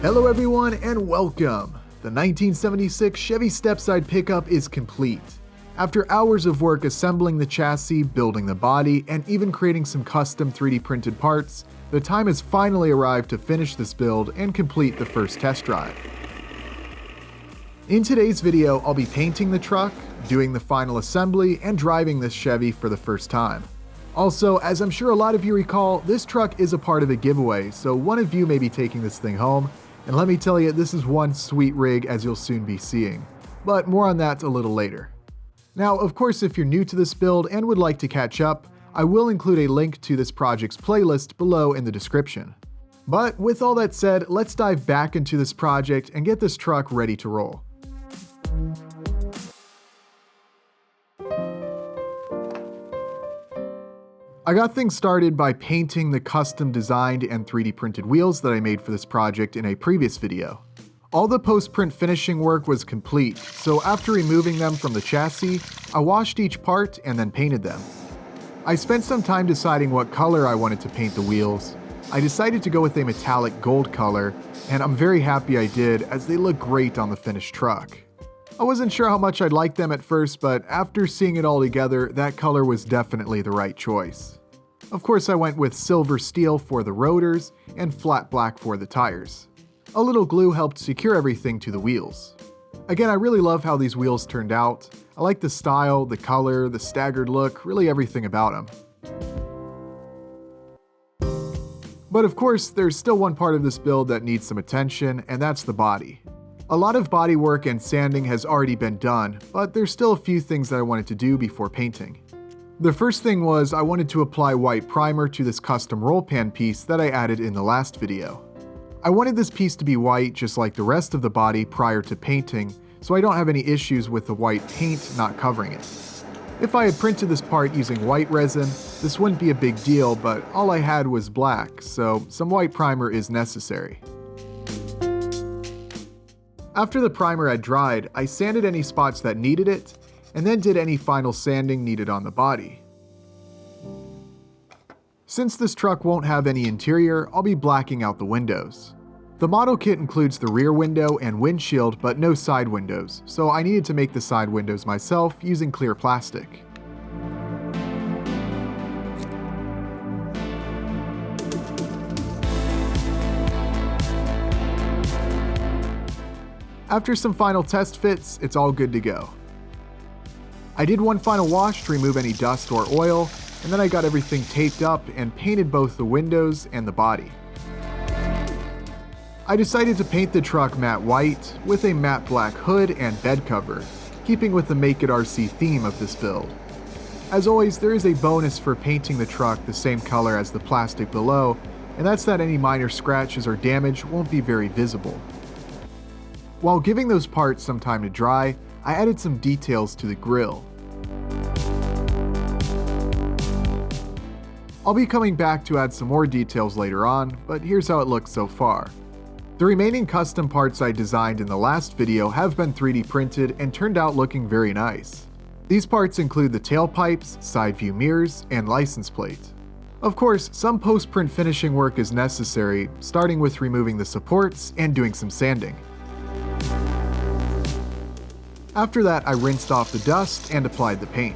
Hello everyone and welcome! The 1976 Chevy Stepside pickup is complete. After hours of work assembling the chassis, building the body, and even creating some custom 3D printed parts, the time has finally arrived to finish this build and complete the first test drive. In today's video, I'll be painting the truck, doing the final assembly, and driving this Chevy for the first time. Also, as I'm sure a lot of you recall, this truck is a part of a giveaway, so one of you may be taking this thing home. And let me tell you, this is one sweet rig as you'll soon be seeing. But more on that a little later. Now, of course, if you're new to this build and would like to catch up, I will include a link to this project's playlist below in the description. But with all that said, let's dive back into this project and get this truck ready to roll. I got things started by painting the custom designed and 3D printed wheels that I made for this project in a previous video. All the post-print finishing work was complete, so after removing them from the chassis, I washed each part and then painted them. I spent some time deciding what color I wanted to paint the wheels. I decided to go with a metallic gold color, and I'm very happy I did as they look great on the finished truck. I wasn't sure how much I'd like them at first, but after seeing it all together, that color was definitely the right choice. Of course, I went with silver steel for the rotors and flat black for the tires. A little glue helped secure everything to the wheels. Again, I really love how these wheels turned out. I like the style, the color, the staggered look, really everything about them. But of course, there's still one part of this build that needs some attention, and that's the body. A lot of body work and sanding has already been done, but there's still a few things that I wanted to do before painting. The first thing was I wanted to apply white primer to this custom roll pan piece that I added in the last video. I wanted this piece to be white just like the rest of the body prior to painting, so I don't have any issues with the white paint not covering it. If I had printed this part using white resin, this wouldn't be a big deal, but all I had was black, so some white primer is necessary. After the primer had dried, I sanded any spots that needed it, and then did any final sanding needed on the body. Since this truck won't have any interior, I'll be blacking out the windows. The model kit includes the rear window and windshield, but no side windows, so I needed to make the side windows myself using clear plastic. After some final test fits, it's all good to go. I did one final wash to remove any dust or oil, and then I got everything taped up and painted both the windows and the body. I decided to paint the truck matte white with a matte black hood and bed cover, keeping with the Make It RC theme of this build. As always, there is a bonus for painting the truck the same color as the plastic below, and that's that any minor scratches or damage won't be very visible. While giving those parts some time to dry, I added some details to the grille. I'll be coming back to add some more details later on, but here's how it looks so far. The remaining custom parts I designed in the last video have been 3D printed and turned out looking very nice. These parts include the tailpipes, side view mirrors, and license plate. Of course, some post-print finishing work is necessary, starting with removing the supports and doing some sanding. After that, I rinsed off the dust and applied the paint.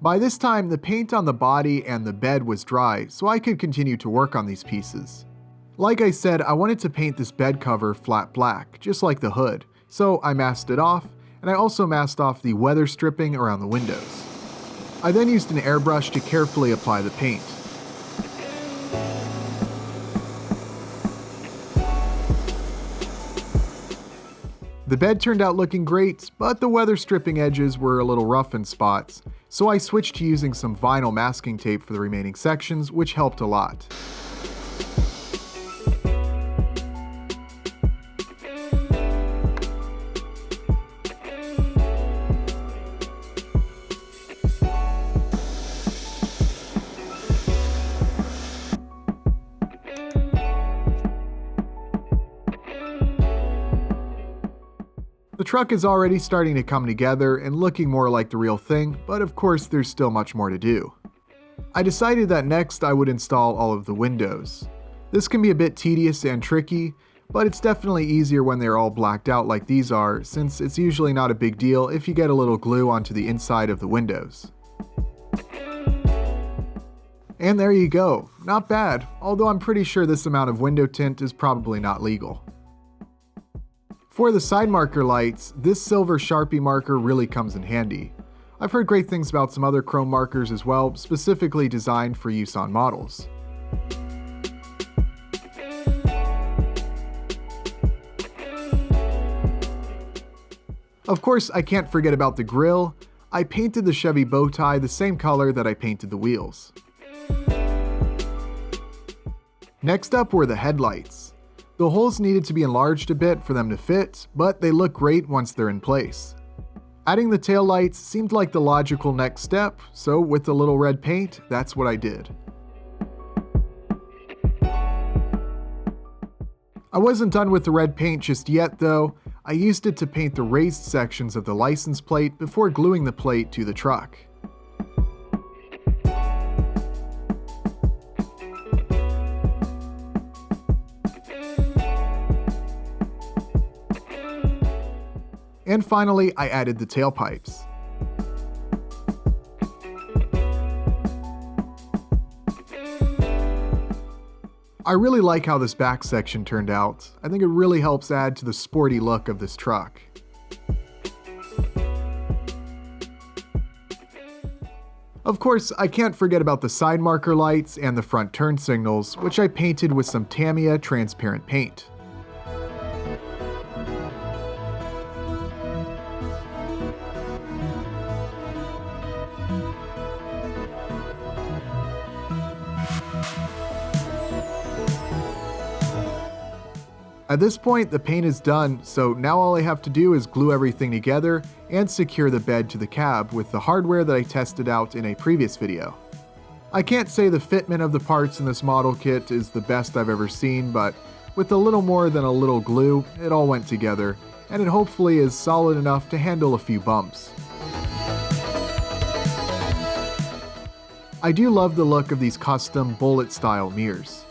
By this time, the paint on the body and the bed was dry, so I could continue to work on these pieces. Like I said, I wanted to paint this bed cover flat black, just like the hood, so I masked it off, and I also masked off the weather stripping around the windows. I then used an airbrush to carefully apply the paint. The bed turned out looking great, but the weather stripping edges were a little rough in spots, so I switched to using some vinyl masking tape for the remaining sections, which helped a lot. The truck is already starting to come together and looking more like the real thing, but of course there's still much more to do. I decided that next I would install all of the windows. This can be a bit tedious and tricky, but it's definitely easier when they're all blacked out like these are, since it's usually not a big deal if you get a little glue onto the inside of the windows. And there you go, not bad, although I'm pretty sure this amount of window tint is probably not legal. For the side marker lights, this silver Sharpie marker really comes in handy. I've heard great things about some other chrome markers as well, specifically designed for use on models. Of course, I can't forget about the grille. I painted the Chevy bow tie the same color that I painted the wheels. Next up were the headlights. The holes needed to be enlarged a bit for them to fit, but they look great once they're in place. Adding the taillights seemed like the logical next step, so with the little red paint, that's what I did. I wasn't done with the red paint just yet though. I used it to paint the raised sections of the license plate before gluing the plate to the truck. And finally, I added the tailpipes. I really like how this back section turned out. I think it really helps add to the sporty look of this truck. Of course, I can't forget about the side marker lights and the front turn signals, which I painted with some Tamiya transparent paint. At this point, the paint is done, so now all I have to do is glue everything together and secure the bed to the cab with the hardware that I tested out in a previous video. I can't say the fitment of the parts in this model kit is the best I've ever seen, but with a little more than a little glue, it all went together, and it hopefully is solid enough to handle a few bumps. I do love the look of these custom bullet-style mirrors.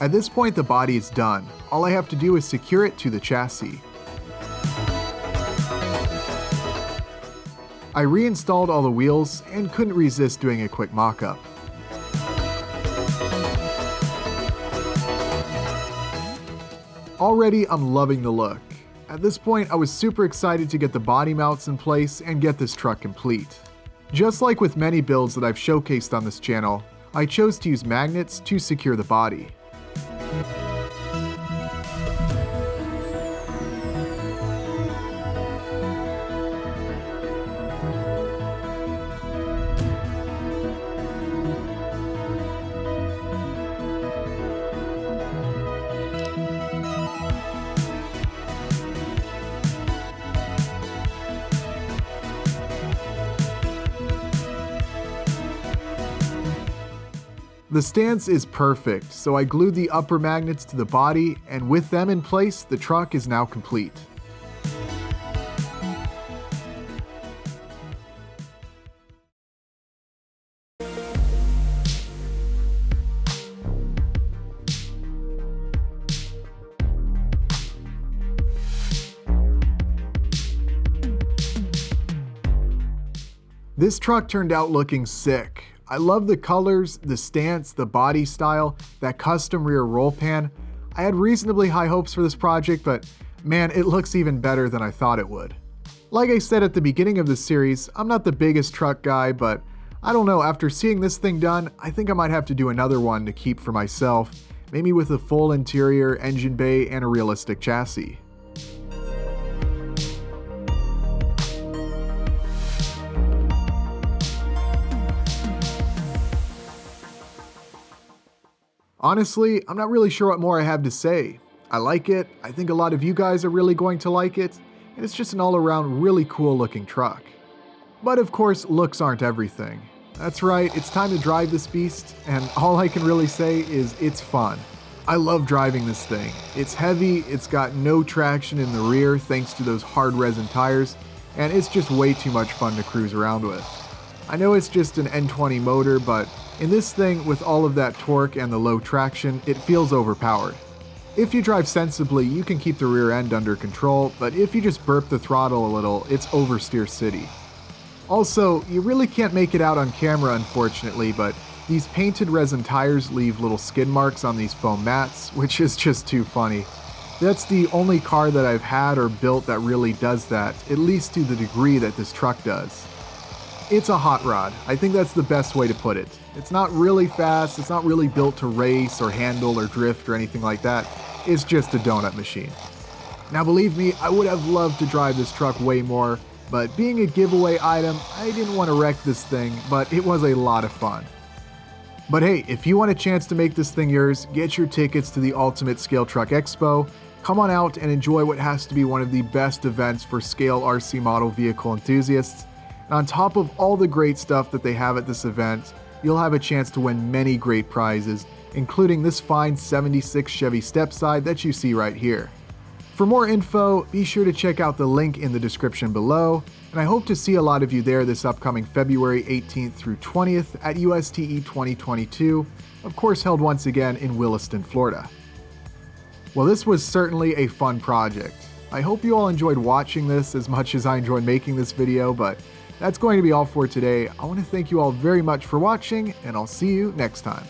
At this point, the body is done. All I have to do is secure it to the chassis. I reinstalled all the wheels and couldn't resist doing a quick mock-up. Already, I'm loving the look. At this point, I was super excited to get the body mounts in place and get this truck complete. Just like with many builds that I've showcased on this channel, I chose to use magnets to secure the body. The stance is perfect, so I glued the upper magnets to the body, and with them in place, the truck is now complete. This truck turned out looking sick. I love the colors, the stance, the body style, that custom rear roll pan. I had reasonably high hopes for this project, but man, it looks even better than I thought it would. Like I said at the beginning of this series, I'm not the biggest truck guy, but I don't know, after seeing this thing done, I think I might have to do another one to keep for myself, maybe with a full interior, engine bay, and a realistic chassis. Honestly, I'm not really sure what more I have to say. I like it, I think a lot of you guys are really going to like it, and it's just an all-around really cool looking truck. But of course, looks aren't everything. That's right, it's time to drive this beast, and all I can really say is it's fun. I love driving this thing. It's heavy, it's got no traction in the rear thanks to those hard resin tires, and it's just way too much fun to cruise around with. I know it's just an N20 motor, but in this thing, with all of that torque and the low traction, it feels overpowered. If you drive sensibly, you can keep the rear end under control, but if you just burp the throttle a little, it's oversteer city. Also, you really can't make it out on camera unfortunately, but these painted resin tires leave little skid marks on these foam mats, which is just too funny. That's the only car that I've had or built that really does that, at least to the degree that this truck does. It's a hot rod. I think that's the best way to put it. It's not really fast, it's not really built to race or handle or drift or anything like that. It's just a donut machine. Now believe me, I would have loved to drive this truck way more, but being a giveaway item, I didn't want to wreck this thing, but it was a lot of fun. But hey, if you want a chance to make this thing yours, get your tickets to the Ultimate Scale Truck Expo. Come on out and enjoy what has to be one of the best events for scale RC model vehicle enthusiasts. And on top of all the great stuff that they have at this event, you'll have a chance to win many great prizes, including this fine 76 Chevy Stepside that you see right here. For more info, be sure to check out the link in the description below, and I hope to see a lot of you there this upcoming February 18th through 20th at USTE 2022, of course held once again in Williston, Florida. Well, this was certainly a fun project. I hope you all enjoyed watching this as much as I enjoyed making this video, but that's going to be all for today. I want to thank you all very much for watching, and I'll see you next time.